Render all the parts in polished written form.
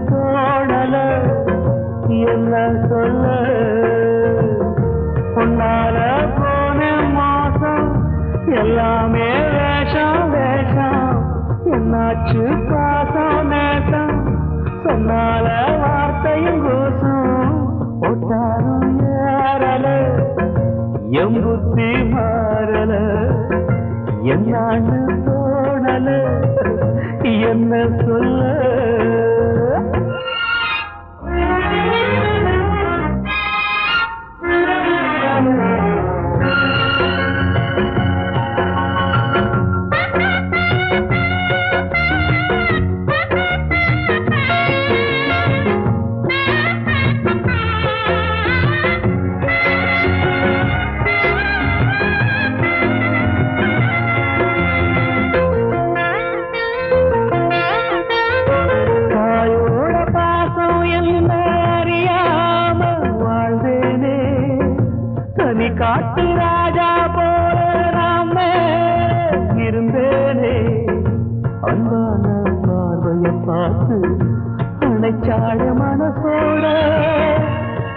தோணல என்ன சொல்ல பொன்னால போன மாசம் எல்லாமே வேஷம் வேஷம் என்னாச்சு பாசம் நேசம் சொன்னால வார்த்தையும் கூசும் போட்டாலும் ஏறல என் புத்தி மாறல என்னான்னு தோணல என்ன சொல்ல காட்டு ராஜா போல நாம இருந்தேனே அன்பான பார்வைய பார்த்து அணைச்சாட மனசோட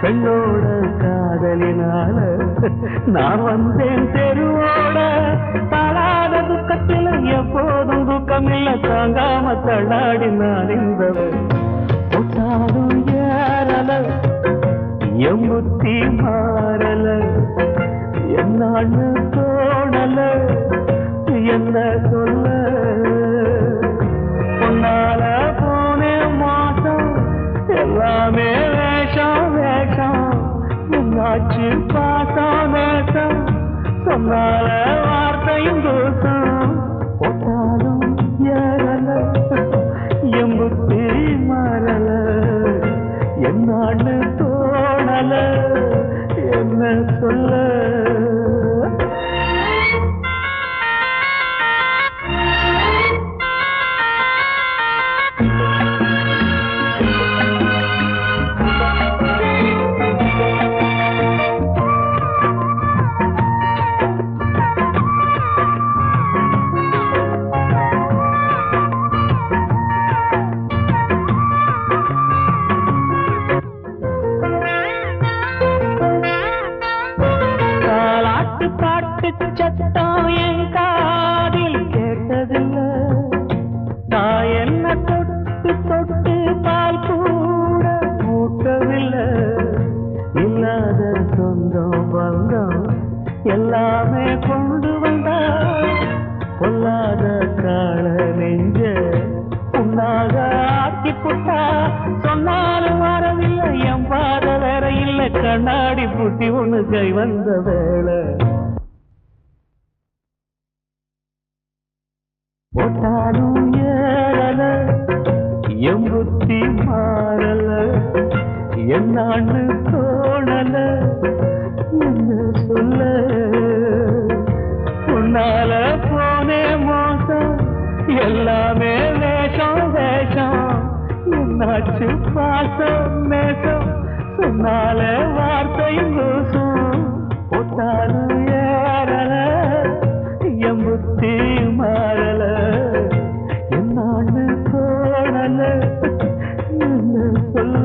பெண்ணோட காதலினால நான் வந்தேன் தெருவோட தளாத துக்கத்தில் எப்போதும் துக்கமில்ல தாங்காம தள்ளாடி நான் இருந்தவன் ஒட்டாலும் ஏறல எம்புத்தி மாறல என்னான்னு தோணல என்ன சொல்ல பொன்னால போனே மாசம் எல்லாமே வேஷம் வேஷம் என்னாச்சு பாசம் நேசம் சொன்னால வார்த்தையும் தோசம் போட்டாலும் ஏறல எம்புத்தி மாறல என்னான்னு தோணல என்ன சொல்ல பாட்டு சத்தம் என் காதில் கேட்டதில்லை நான் என்ன தொட்டு தொட்டு பால் கூட ஊட்டவில்லை இல்லாத சொந்தம் பந்தம் எல்லாமே கொண்டு வந்தா பொல்லாத கால நெஞ்ச உன்னாக ஆக்கி புட்டா சொன்னாலும் வரவில்லை என் பாத வேற இல்லை கண்ணாடி புட்டி ஒண்ணு கை வந்த வேளை போட்டாலும் ஏறல எம்புத்தி மாறல என்னான்னு தோணல என்ன சொல்ல உன்னால போனே மோசம் எல்லாமே வேஷம் வேஷம் என்னாச்சு பாசம் நேசம் சொன்னால வார்த்தையும் தோசம் போட்டாலும் ஏறல எம்புத்தி மாறல என்னான்னு தோணல என்ன சொல்ல